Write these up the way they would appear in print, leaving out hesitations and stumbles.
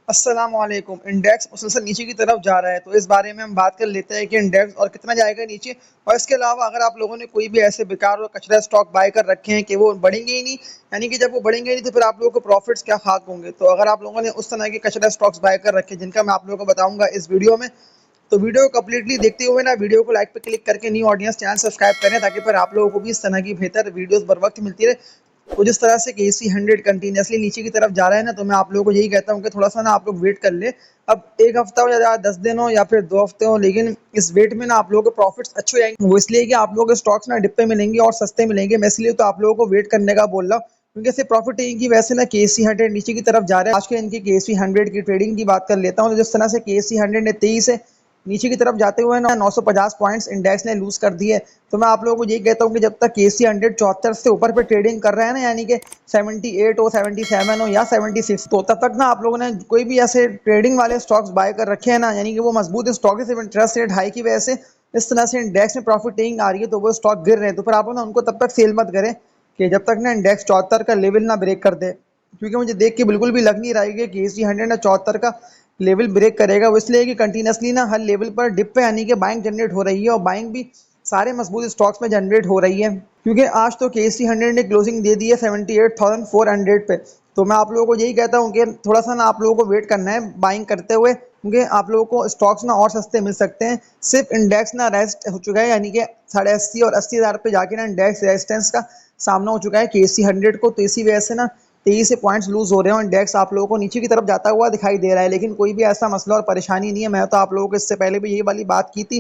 अस्सलामुअलैकुम। इंडेक्स मुसलसल नीचे की तरफ जा रहा है, तो इस बारे में हम बात कर लेते हैं कि इंडेक्स और कितना जाएगा नीचे। और इसके अलावा अगर आप लोगों ने कोई भी ऐसे बेकार और कचरा स्टॉक बाय कर रखे हैं कि वो बढ़ेंगे ही नहीं, यानी कि जब वो बढ़ेंगे नहीं तो फिर आप लोगों को प्रॉफिट्स क्या खाक होंगे। तो अगर आप लोगों ने उस तरह के कचरा स्टॉक्स बाय कर रखे हैं जिनका मैं आप लोगों को बताऊंगा इस वीडियो में, तो वीडियो को कंप्लीटली देखते हुए ना वीडियो को लाइक पे क्लिक करके न्यू ऑडियंस चैनल सब्सक्राइब करें, ताकि फिर आप लोगों को भी इस तरह की बेहतर वीडियोस बर वक्त मिलती रहे। तो जिस तरह से KC 100 कंटिन्यूसली नीचे की तरफ जा रहा है ना, तो मैं आप लोगों को यही कहता हूँ कि थोड़ा सा ना आप लोग वेट कर ले। अब एक हफ्ता हो या 10 दिन हो या फिर 2 हफ्ते हो, लेकिन इस वेट में ना आप लोगों को प्रॉफिट्स अच्छे हो जाएंगे। वो इसलिए कि आप लोगों के स्टॉक्स ना डिप पे मिलेंगे और सस्ते मिलेंगे। मैं इसलिए तो आप लोगों को वेट करने का बोल रहा हूँ, क्योंकि ऐसे प्रॉफिट की वैसे ना KC 100 नीचे की तरफ जा रहा है। आज के इनकी KC 100 की ट्रेडिंग की बात कर लेता हूँ। तो जिस तरह से KC 100 ने 23 से नीचे की तरफ जाते हुए ना 950 पॉइंट्स इंडेक्स ने लूज कर दिए। तो मैं आप लोगों को यही कहता हूँ कि जब तक KC 100 74 से ऊपर पे ट्रेडिंग कर रहा है ना, यानी कि 78 हो, 77 हो या 76, तो तब तक ना आप लोगों ने कोई भी ऐसे ट्रेडिंग वाले स्टॉक्स बाय कर रखे हैं ना, यानी कि वो मजबूत स्टॉक है, सिर्फ इंटरेस्ट रेट हाई की वजह से इस तरह से इंडेक्स में प्रॉफिट टेकिंग आ रही है, तो वो स्टॉक गिर रहे हैं। तो फिर आप लोग ना उनको तब तक सेल मत करें कि जब तक ना इंडेक्स 74 का लेवल ना ब्रेक कर दे। क्योंकि मुझे देख के बिल्कुल भी लग नहीं रहा है कि KC 100 ना 74 का लेवल ब्रेक करेगा। वो इसलिए कि कंटिन्यूसली ना हर लेवल पर डिप पे यानी कि बाइंग जनरेट हो रही है, और बाइंग भी सारे मजबूत स्टॉक्स में जनरेट हो रही है। क्योंकि आज तो KC 100 ने क्लोजिंग दे दी है 78,400 पे। तो मैं आप लोगों को यही कहता हूँ कि थोड़ा सा ना आप लोगों को वेट करना है बाइंग करते हुए, क्योंकि आप लोगों को स्टॉक्स ना और सस्ते मिल सकते हैं। सिर्फ इंडेक्स ना रेस्ट हो चुका है, यानी कि 80,500 और 80,000 पे जाके ना इंडेक्स रेजिस्टेंस का सामना हो चुका है KC 100 को। तो इसी वजह से ना 23 से पॉइंट्स लूज हो रहे हैं और इंडेक्स आप लोगों को नीचे की तरफ जाता हुआ दिखाई दे रहा है। लेकिन कोई भी ऐसा मसला और परेशानी नहीं है। मैं तो आप लोगों को इससे पहले भी यही वाली बात की थी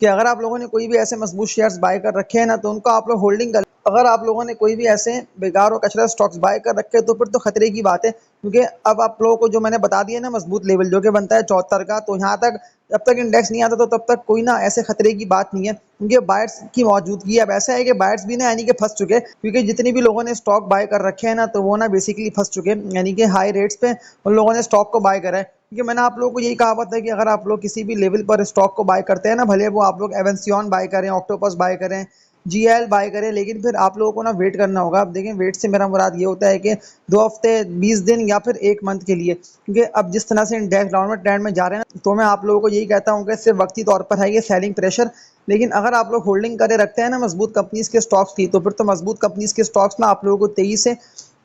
कि अगर आप लोगों ने कोई भी ऐसे मजबूत शेयर्स बाय कर रखे हैं ना, तो उनको आप लोग होल्डिंग कर। अगर आप लोगों ने कोई भी ऐसे बेकार और कचरा स्टॉक्स बाय कर रखे हैं, तो फिर तो खतरे की बात है। क्योंकि अब आप लोगों को जो मैंने बता दिया ना मजबूत लेवल जो कि बनता है 74 का, तो यहाँ तक जब तक इंडेक्स नहीं आता तो तब तक कोई ना ऐसे खतरे की बात नहीं है, क्योंकि बायर्स की मौजूदगी। अब ऐसा है कि बायर्स भी ना यानी कि फंस चुके हैं, क्योंकि जितने भी लोगों ने स्टॉक बाय कर रखे हैं ना, तो वो ना बेसिकली फंस चुके हैं, यानी कि हाई रेट्स पे उन लोगों ने स्टॉक को बाय करा है। क्योंकि मैंने आप लोगों को यही कहावत है कि अगर आप लोग किसी भी लेवल पर स्टॉक को बाय करते हैं ना, भले वो आप लोग एवेंसियन बाय करें, ऑक्टोपस बाय करें, GL बाय करें, लेकिन फिर आप लोगों को ना वेट करना होगा। अब देखें, वेट से मेरा मुराद ये होता है कि 2 हफ्ते, 20 दिन या फिर 1 मंथ के लिए। क्योंकि अब जिस तरह से इंडेक्स डाउनवर्ड ट्रेंड में जा रहे हैं ना, तो मैं आप लोगों को यही कहता हूँ कि सिर्फ वक्ती तौर पर है ये सेलिंग प्रेशर। लेकिन अगर आप लोग होल्डिंग करे रखते हैं ना मजबूत कंपनीज के स्टॉक्स की, तो फिर तो मजबूत कंपनीज के स्टॉक्स ना आप लोगों को 23 से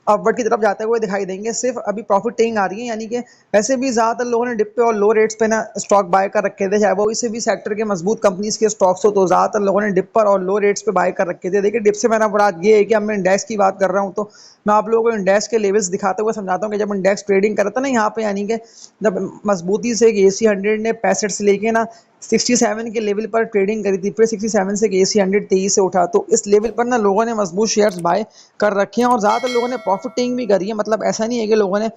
अपवर्ड की तरफ जाते हुए दिखाई देंगे। सिर्फ अभी प्रॉफिट टेकिंग आ रही है, यानी कि वैसे भी ज्यादातर लोगों ने डिप पे और लो रेट्स पे ना स्टॉक बाय कर रखे थे, चाहे वो किसी भी सेक्टर के मजबूत कंपनीज के स्टॉक्स हो। तो ज्यादातर लोगों ने डिप पर और लो रेट्स पे बाय कर रखे थे। देखिए, डिप से मेरा मुराद ये है कि अब मैं इंडेक्स की बात कर रहा हूँ, तो मैं आप लोगों को इंडेक्स के लेवल्स दिखाते हुए समझाता हूँ कि जब इंडेक्स ट्रेडिंग करता ना यहाँ पे, यानी कि जब मजबूती से KC 100 ने 65 से लेके ना 67 के लेवल पर ट्रेडिंग करी थी, फिर 67 से KC 100 23 से उठा, तो इस लेवल पर ना लोगों ने मजबूत शेयर्स बाय कर रखे हैं और ज्यादातर लोगों ने प्रॉफिट टेकिंग भी करी है। मतलब ऐसा नहीं है कि लोगों ने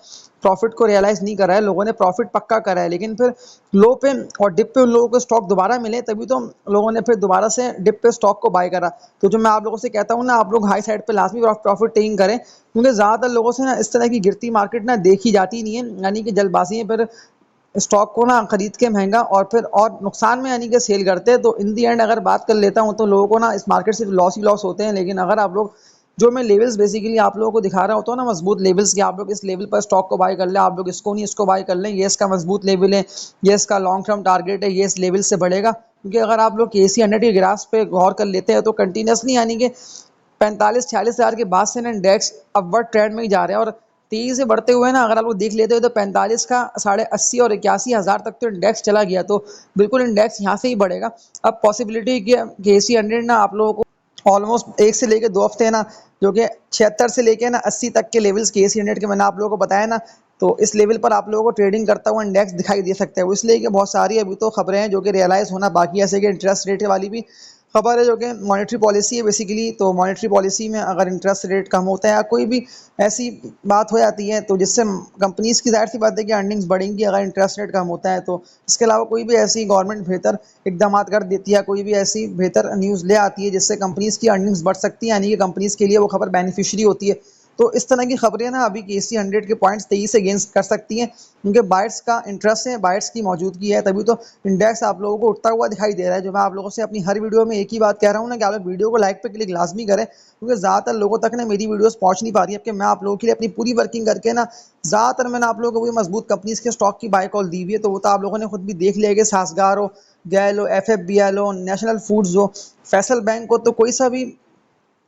प्रॉफिट को रियलाइज नहीं करा है, लोगों ने प्रॉफिट पक्का करा है। लेकिन फिर लो पे और डिप पे उन लोगों को स्टॉक दोबारा मिले, तभी तो लोगों ने फिर दोबारा से डिप पे स्टॉक को बाय करा। तो जो मैं आप लोगों से कहता हूँ ना, आप लोग हाई साइड पे लाजमी प्रॉफिट टेकिंग करें, क्योंकि ज्यादातर लोगों से ना इस तरह की गिरती मार्केट ना देखी जाती नहीं है, यानी कि जल्दबाजी में फिर स्टॉक को ना खरीद के महंगा और फिर और नुकसान में यानी कि सेल करते हैं। तो इन दी एंड अगर बात कर लेता हूँ, तो लोगों को ना इस मार्केट से लॉस ही लॉस होते हैं। लेकिन अगर आप लोग जो मैं लेवल्स बेसिकली आप लोगों को दिखा रहा होता हूँ ना, मजबूत लेवल्स कि आप लोग इस लेवल पर स्टॉक को बाय कर ले, आप लोग इसको नहीं इसको बाय कर लें, ये इसका मजबूत लेवल है, ये इसका लॉन्ग टर्म टारगेट है, ये इस लेवल से बढ़ेगा। क्योंकि अगर आप लोग KC 100 के ग्राफ पे गौर कर लेते हैं, तो कंटिन्यूसली यानी कि 45-46 हज़ार के बाद से ना इंडेक्स अपवर्ड ट्रेंड में ही जा रहे हैं, और तेजी से बढ़ते हुए ना अगर आप लोग देख लेते हो तो 45 का 80 और 81 हज़ार तक तो इंडेक्स चला गया। तो बिल्कुल इंडेक्स यहाँ से ही बढ़ेगा। अब पॉसिबिलिटी की KC 100 ना आप लोगों को ऑलमोस्ट 1 से लेके 2 हफ्ते ना, जो कि 76 से लेके ना 80 तक के लेवल्स KC 100 के मैंने आप लोगों को बताया ना, तो इस लेवल पर आप लोगों को ट्रेडिंग करता हुआ इंडेक्स दिखाई दे सकता है। वो इसलिए कि बहुत सारी अभी तो खबरें हैं जो कि रियलाइज होना बाकी है, ऐसे कि इंटरेस्ट रेट वाली भी खबर है जो कि मॉनेटरी पॉलिसी है बेसिकली। तो मॉनेटरी पॉलिसी में अगर इंटरेस्ट रेट कम होता है या कोई भी ऐसी बात हो जाती है, तो जिससे कंपनीज की जाहिर सी बात है कि अर्निंग्स बढ़ेंगी अगर इंटरेस्ट रेट कम होता है। तो इसके अलावा कोई भी ऐसी गवर्नमेंट बेहतर इकदाम कर देती है, कोई भी ऐसी बेहतर न्यूज़ ले आती है जिससे कंपनीज की अर्निंग्स बढ़ सकती है, यानी कि कंपनीज के लिए वो खबर बेनिफिशियरी होती है। तो इस तरह की खबरें ना अभी KC 100 के पॉइंट्स तेजी से गेन कर सकती हैं, क्योंकि बायर्स का इंटरेस्ट है, बायर्स की मौजूदगी है, तभी तो इंडेक्स आप लोगों को उठता हुआ दिखाई दे रहा है। जो मैं आप लोगों से अपनी हर वीडियो में एक ही बात कह रहा हूँ ना, कि आप लोग वीडियो को लाइक पे क्लिक लाजमी करें, क्योंकि ज़्यादातर लोगों तक ना मेरी वीडियोस पहुंच नहीं पा रही है। कि मैं आप लोगों के लिए अपनी पूरी वर्किंग करके ना ज़्यादातर मैंने आप लोगों को वही मजबूत कंपनीज के स्टॉक की बाय कॉल दी हुई है। तो वो तो आप लोगों ने खुद भी देख लिया कि सासगार हो, गैल हो, FFBL हो, नेशनल फूड्स हो, फैसल बैंक हो, तो कोई सा भी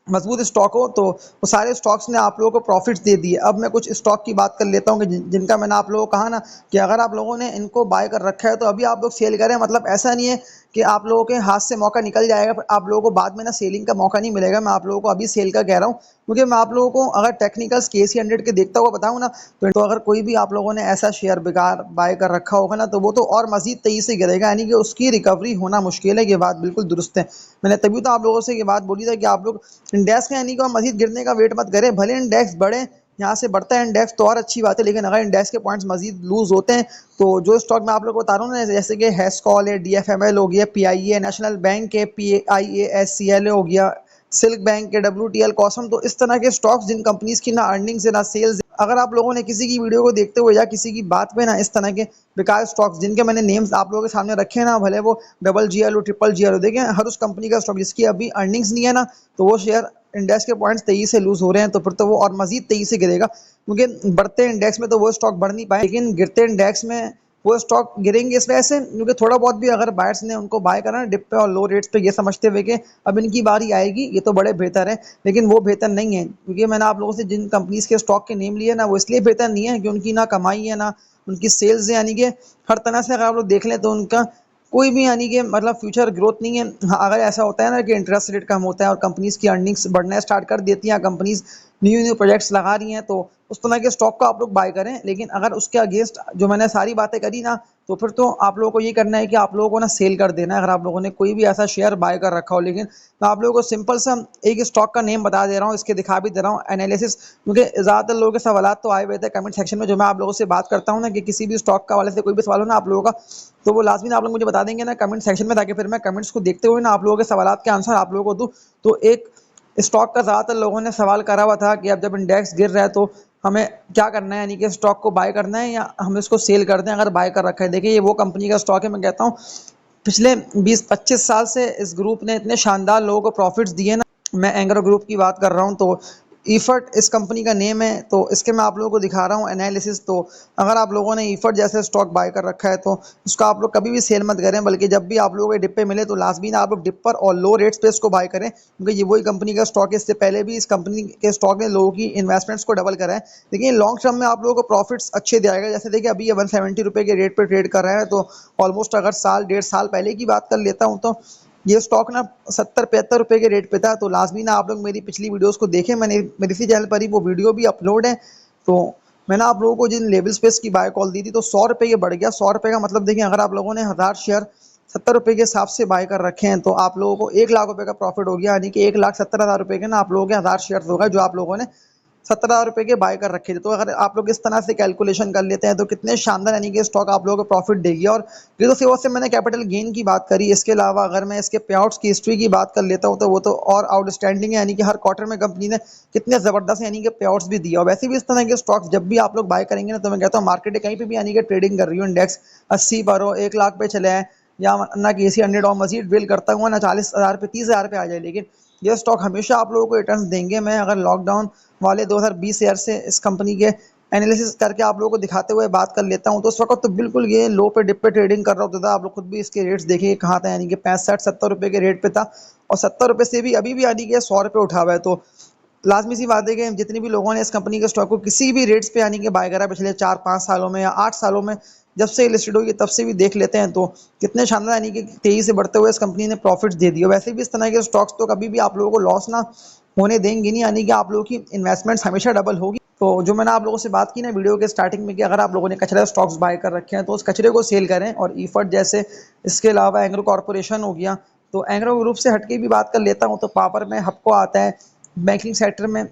मजबूत स्टॉक हो तो वो सारे स्टॉक्स ने आप लोगों को प्रॉफिट्स दे दिए। अब मैं कुछ स्टॉक की बात कर लेता हूँ कि जिनका मैंने आप लोगों को कहा ना कि अगर आप लोगों ने इनको बाय कर रखा है तो अभी आप लोग सेल करें। मतलब ऐसा नहीं है कि आप लोगों के हाथ से मौका निकल जाएगा, पर आप लोगों को बाद में ना सेलिंग का मौका नहीं मिलेगा। मैं आप लोगों को अभी सेल का कह रहा हूँ, क्योंकि मैं आप लोगों को अगर टेक्निकल्स KC 100 के देखता हुआ बताऊँ ना, तो अगर कोई भी आप लोगों ने ऐसा शेयर बेकार बाय कर रखा होगा ना, तो वो तो और मजीद तेजी से गिरेगा, यानी कि उसकी रिकवरी होना मुश्किल है। ये बात बिल्कुल दुरुस्त है। मैंने तभी तो आप लोगों से ये बात बोली था कि आप लोग इंडेक्स का यानी कि मजीद गिरने का वेट मत करें। भले इंडेक्स बढ़े, यहाँ से बढ़ता है इंडेक्स तो और अच्छी बात है, लेकिन अगर इंडेक्स के पॉइंट्स मजीद लूज होते हैं तो जो स्टॉक मैं आप लोगों को बता रहा हूँ ना, जैसे कि हैस्कॉल है, DFML हो गया, PIA, नेशनल बैंक है, PIASCL हो गया, सिल्क बैंक के, WTL, कॉसम, तो इस तरह के स्टॉक्स जिन कंपनीज की ना अर्निंग्स है ना सेल्स। अगर आप लोगों ने किसी की वीडियो को देखते हुए या किसी की बात पे ना इस तरह के बेकार स्टॉक्स जिनके मैंने नेम्स आप लोगों के सामने रखे हैं ना, भले वो GGL हो, GGL हो, देखें हर उस कंपनी का स्टॉक जिसकी अभी अर्निंग्स नहीं है ना, तो वो शेयर इंडेक्स के पॉइंट्स तेजी से लूज हो रहे हैं, तो फिर तो वो और मजीद तेजी से गिरेगा। क्योंकि बढ़ते इंडेक्स में तो वो स्टॉक बढ़ नहीं पाए, लेकिन गिरते इंडेक्स में वो स्टॉक गिरेंगे इस वजह से क्योंकि थोड़ा बहुत भी अगर बायर्स ने उनको बाय करा ना डिप पे और लो रेट्स पे, ये समझते हुए कि अब इनकी बारी आएगी, ये तो बड़े बेहतर है, लेकिन वो बेहतर नहीं है। क्योंकि मैंने आप लोगों से जिन कंपनीज के स्टॉक के नेम लिए ना, वो इसलिए बेहतर नहीं है कि उनकी ना कमाई है ना उनकी सेल्स है, यानी कि हर तरह से अगर आप लोग देख लें तो उनका कोई भी यानी कि मतलब फ्यूचर ग्रोथ नहीं है। हाँ, अगर ऐसा होता है ना कि इंटरेस्ट रेट कम होता है और कंपनीज की अर्निंग्स बढ़ना स्टार्ट कर देती हैं, कंपनीज न्यू न्यू प्रोजेक्ट्स लगा रही हैं, तो उस तरह के स्टॉक को आप लोग बाय करें। लेकिन अगर उसके अगेंस्ट जो मैंने सारी बातें करी ना, तो फिर तो आप लोगों को ये करना है कि आप लोगों को ना सेल कर देना है, अगर आप लोगों ने कोई भी ऐसा शेयर बाय कर रखा हो। लेकिन मैं आप लोगों को सिंपल सा एक स्टॉक का नेम बता दे रहा हूँ, इसके दिखा भी दे रहा हूँ एनालिसिस, क्योंकि ज़्यादातर लोगों के सवाल तो आए हुए थे कमेंट सेक्शन में। जो मैं आप लोगों से बात करता हूँ ना कि किसी भी स्टॉक का वाले से कोई भी सवाल हो ना आप लोगों का, तो वो लाजमी आप लोग मुझे बता देंगे ना कमेंट सेक्शन में, ताकि फिर मैं कमेंट्स को देखते हुए ना आप लोगों के सवाल के आंसर आप लोगों को दूँ। तो एक स्टॉक का ज़्यादातर लोगों ने सवाल करा हुआ था कि अब जब इंडेक्स गिर रहा है तो हमें क्या करना है, यानी कि स्टॉक को बाय करना है या हम इसको सेल कर दें अगर बाय कर रखा है। देखिए ये वो कंपनी का स्टॉक है, मैं कहता हूँ पिछले 20-25 साल से इस ग्रुप ने इतने शानदार लोगों को प्रॉफिट्स दिए ना। मैं एंग्रो ग्रुप की बात कर रहा हूँ, तो ईफर्ट इस कंपनी का नेम है। तो इसके मैं आप लोगों को दिखा रहा हूँ एनालिसिस। तो अगर आप लोगों ने ईफर्ट जैसे स्टॉक बाय कर रखा है तो उसका आप लोग कभी भी सेल मत करें, बल्कि जब भी आप लोगों को डिप पे मिले तो लाजमी ना आप लोग डिप पर और लो रेट्स पे इसको बाय करें, क्योंकि ये वही कंपनी का स्टॉक है। इससे पहले भी इस कंपनी के स्टॉक ने लोगों की इन्वेस्टमेंट्स को डबल करा है, लेकिन लॉन्ग टर्म में आप लोगों को प्रॉफिट्स अच्छे दिलाएगा। जैसे देखिए अभी ये 170 रुपये के रेट पर ट्रेड कर रहा है, तो ऑलमोस्ट अगर साल 1.5 साल पहले की बात कर लेता हूँ तो ये स्टॉक ना 70-75 रुपये के रेट पे था। तो लाजमी ना आप लोग मेरी पिछली वीडियोस को देखें, मैंने मेरे इसी चैनल पर ही वो वीडियो भी अपलोड है। तो मैंने आप लोगों को जिन लेवल स्पेस की बाय कॉल दी थी, तो 100 रुपये ये बढ़ गया। 100 रुपये का मतलब देखिए अगर आप लोगों ने 1000 शेयर 70 रुपये के हिसाब से बाय कर रखे हैं, तो आप लोगों को 1 लाख रुपये का प्रॉफिट हो गया, यानी कि 1,70,000 रुपये के ना आप लोगों के 1000 शेयर होगा जो आप लोगों ने 17,000 रुपये के बाय कर रखे थे। तो अगर आप लोग इस तरह से कैलकुलेशन कर लेते हैं तो कितने शानदार यानी कि स्टॉक आप लोगों को प्रॉफिट देगी। और ये तो सिर्फ से मैंने कैपिटल गेन की बात करी, इसके अलावा अगर मैं इसके पे आउट्स की हिस्ट्री की बात कर लेता हूँ तो वो तो और आउटस्टैंडिंग है, यानी कि हर क्वार्टर में कंपनी ने कितने ज़बरदस्त यानी कि पे आउट्स भी दिया। और वैसे भी इस तरह के स्टॉक्स जब भी आप लोग बाय करेंगे ना, तो मैं कहता हूँ मार्केट कहीं पर भी यानी कि ट्रेडिंग कर रही हो, इंडेक्स 80 पर हो, 1 लाख पे चले आए, या ना KC 100 और मजीद ड्रिल करता हुआ ना 40,000 पे 30,000 पे आ जाए, लेकिन ये स्टॉक हमेशा आप लोगों को रिटर्न देंगे। मैं अगर लॉकडाउन वाले 2020 ईयर से इस कंपनी के एनालिसिस करके आप लोगों को दिखाते हुए बात कर लेता हूँ, तो उस वक्त तो बिल्कुल ये लो पे डिप पे ट्रेडिंग कर रहा होता था। आप लोग खुद भी इसके रेट्स देखिए कहाँ था, यानी कि 65-70 रुपये के रेट पे था, और 70 रुपये से भी अभी भी यानी कि 100 रुपये उठा हुआ है। तो लाजमी सी बात है कि जितनी भी लोगों ने इस कंपनी के स्टॉक को किसी भी रेट्स पे यानी कि बाय करा पिछले 4-5 सालों में या 8 सालों में, जब से लिस्टेड हुई है तब से भी देख लेते हैं, तो कितने शानदार यानी कि तेजी से बढ़ते हुए इस कंपनी ने प्रॉफिट्स दे दिए। वैसे भी इस तरह के स्टॉक्स तो कभी भी आप लोगों को लॉस ना होने देंगे नहीं, यानी कि आप लोगों की इन्वेस्टमेंट्स हमेशा डबल होगी। तो जो मैंने आप लोगों से बात की ना वीडियो के स्टार्टिंग में, कि अगर आप लोगों ने कचरा स्टॉक्स बाय कर रखे हैं तो उस कचरे को सेल करें, और ईफर्ट जैसे, इसके अलावा एंग्रो कॉर्पोरेशन हो गया। तो एंग्रो ग्रुप से हटके भी बात कर लेता हूँ, तो पावर में हपको आता है, बैंकिंग सेक्टर में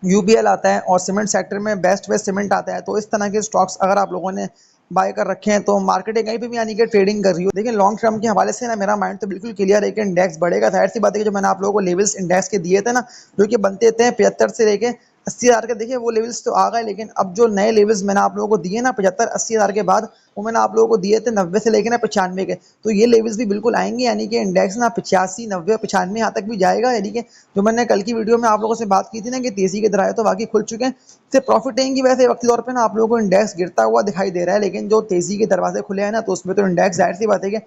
UBL आता है, और सीमेंट सेक्टर में बेस्ट वेस्ट सीमेंट आता है। तो इस तरह के स्टॉक्स अगर आप लोगों ने बाय कर रखे हैं, तो मार्केट कहीं पे भी यानी कि ट्रेडिंग कर रही हो। देखिए लॉन्ग टर्म के हवाले से ना मेरा माइंड तो बिल्कुल क्लियर है कि इंडेक्स बढ़ेगा। जाहिर सी बात है कि जो मैंने आप लोगों को लेवल्स इंडेक्स के दिए थे ना, जो कि बनते थे 75 से लेके 80,000 के देखिए वो लेवल्स तो आ गए, लेकिन अब जो नए लेवल्स मैंने आप लोगों को दिए ना 75-80,000 के बाद, वो मैंने आप लोगों को दिए थे 90 से लेकर ना 95 के। तो ये लेवल्स भी बिल्कुल आएंगे, यानी कि इंडेक्स ना 85, 90, 95 यहाँ तक भी जाएगा। यानी कि जो मैंने कल की वीडियो में आप लोगों से बात की थी ना कि तेजी के दरवाजे तो वाकई खुल चुके हैं, इससे प्रॉफिट टेकिंग की वजह से वक्ती तौर पर ना आप लोगों को इंडेक्स गिरता हुआ दिखाई दे रहा है, लेकिन जो तेजी के दरवाजे खुले हैं ना तो उसमें तो इंडेक्स जाहिर सी बात है कि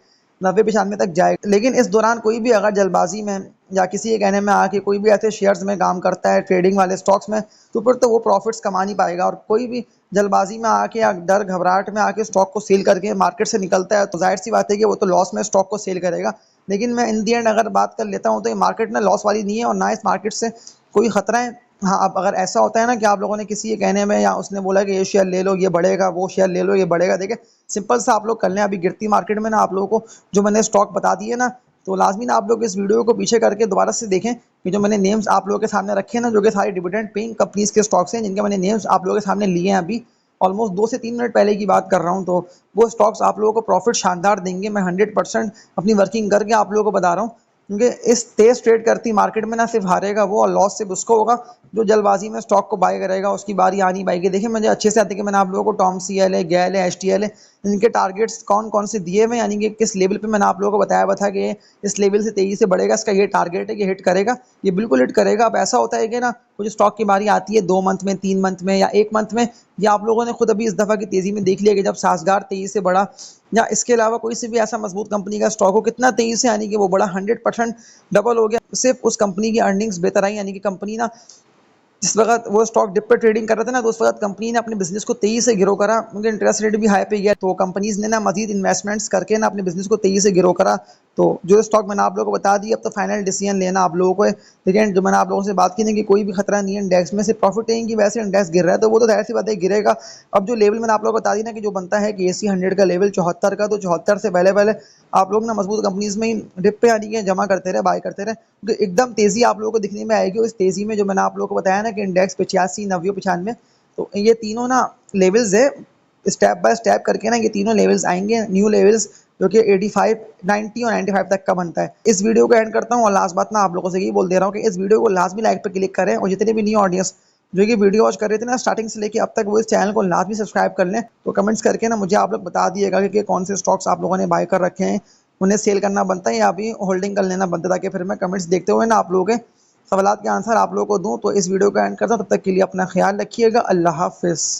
90-95 तक जाएगा। लेकिन इस दौरान कोई भी अगर जल्दबाजी में या किसी के कहने में आके कोई भी ऐसे शेयर्स में काम करता है, ट्रेडिंग वाले स्टॉक्स में, तो फिर तो वो प्रॉफिट्स कमा नहीं पाएगा। और कोई भी जल्दबाजी में आके या डर घबराहट में आके स्टॉक को सेल करके मार्केट से निकलता है, तो जाहिर सी बात है कि वो तो लॉस में स्टॉक को सेल करेगा। लेकिन मैं इन दी एंड अगर बात कर लेता हूँ तो ये मार्केट ना लॉस वाली नहीं है और ना इस मार्केट से कोई खतरा है। हाँ, अब अगर ऐसा होता है ना कि आप लोगों ने किसी के कहने में या उसने बोला कि ये शेयर ले लो ये बढ़ेगा, वो शेयर ले लो ये बढ़ेगा, देखिए सिंपल सा आप लोग कर लें। अभी गिरती मार्केट में ना आप लोगों को जो मैंने स्टॉक बता दिए ना, तो लाजमी ना आप लोग इस वीडियो को पीछे करके दोबारा से देखें कि जो मैंने नेम्स आप लोगों के सामने रखे हैं ना, जो कि सारे डिविडेंड पेइंग कंपनीज के स्टॉक्स हैं, जिनके मैंने नेम्स आप लोगों के सामने लिए हैं अभी ऑलमोस्ट 2 से 3 मिनट पहले की बात कर रहा हूँ। तो वो स्टॉक्स आप लोगों को प्रॉफिट शानदार देंगे। मैं 100% अपनी वर्किंग करके आप लोगों को बता रहा हूँ, क्योंकि इस तेज ट्रेड करती मार्केट में ना सिर्फ हारेगा वो और लॉस सिर्फ उसको होगा जो जल्दबाजी में स्टॉक को बाय करेगा, उसकी बारी आनी पाएगी। देखिए मुझे अच्छे से आती है कि मैंने आप लोगों को टॉम सीएल है, गैल है, एचटीएल है, इनके टारगेट्स कौन कौन से दिए हुए, यानी कि किस लेवल पे मैंने आप लोगों को बताया हुआ था कि इस लेवल से तेजी से बढ़ेगा, इसका ये टारगेट है कि हिट करेगा, ये बिल्कुल हिट करेगा। अब ऐसा होता है कि ना कुछ स्टॉक की बारी आती है 2 मंथ में, 3 मंथ में या 1 मंथ में, या आप लोगों ने खुद अभी इस दफा की तेजी में देख लिया कि जब साजगार तेजी से बढ़ा, या इसके अलावा कोई सी भी ऐसा मजबूत कंपनी का स्टॉक हो कितना तेजी से, यानी कि वो बड़ा 100% डबल हो गया। सिर्फ उस कंपनी की अर्निंग्स बेहतर आई, यानी कि कंपनी ना जिस वक्त वो स्टॉक डिप पे ट्रेडिंग कर रहे थे ना, तो उस वक्त कंपनी ने अपने बिजनेस को तेजी से ग्रो करा, क्योंकि इंटरेस्ट रेट भी हाई पे गया, तो कंपनीज ने ना मजीद इन्वेस्टमेंट्स करके ना अपने बिजनेस को तेजी से ग्रो करा। तो जो स्टॉक मैंने आप लोगों को बता दी, अब तो फाइनल डिसीजन लेना आप लोगों को है। लेकिन जो मैंने आप लोगों से बात की ना कि कोई भी खतरा नहीं है इंडेक्स में, से प्रॉफिट टेकिंग की वजह से इंडेक्स गिर रहा है, तो वो तो जाहिर सी बात है गिरेगा। अब जो लेवल मैंने आप लोगों को बता दी ना कि जो बनता है कि एसी 100 का लेवल 74 का, तो 74 से पहले पहले आप लोग ना मजबूत कंपनीज में ही डिप पे आनी है, जमा करते रहे, बाय करते रहे, क्योंकि एकदम तेजी आप लोगों को दिखने में आएगी। और इस तेजी में जो मैंने आप लोगों को बताया ना कि इंडेक्स 85, 90, 95, तो ये तीनों ना लेवल्स है, स्टेप बाय स्टेप करके ना ये तीनों लेवल्स आएंगे, न्यू लेवल्स, जो कि 85, 90 और 95 तक का बनता है। इस वीडियो को एंड करता हूँ और लास्ट बात ना आप लोगों से यही बोल दे रहा हूँ कि इस वीडियो को लाजमी लाइक पे क्लिक करें, और जितने भी न्यू ऑडियंस जो कि वीडियो वॉच कर रहे थे ना स्टार्टिंग से लेके अब तक, वो इस चैनल को लाजमी सब्सक्राइब कर लें। तो कमेंट्स करके ना मुझे आप लोग बता दिएगा कि कौन से स्टॉक्स आप लोगों ने बाय कर रखे हैं, उन्हें सेल करना बनता है या अभी होल्डिंग कर लेना बनता है, ताकि फिर मैं कमेंट्स देखते हुए ना आप लोगों के सवाल के आंसर आप लोगों को दूँ। तो इस वीडियो को एंड करता हूँ, तब तक के लिए अपना ख्याल रखिएगा। अल्लाह हाफिज़।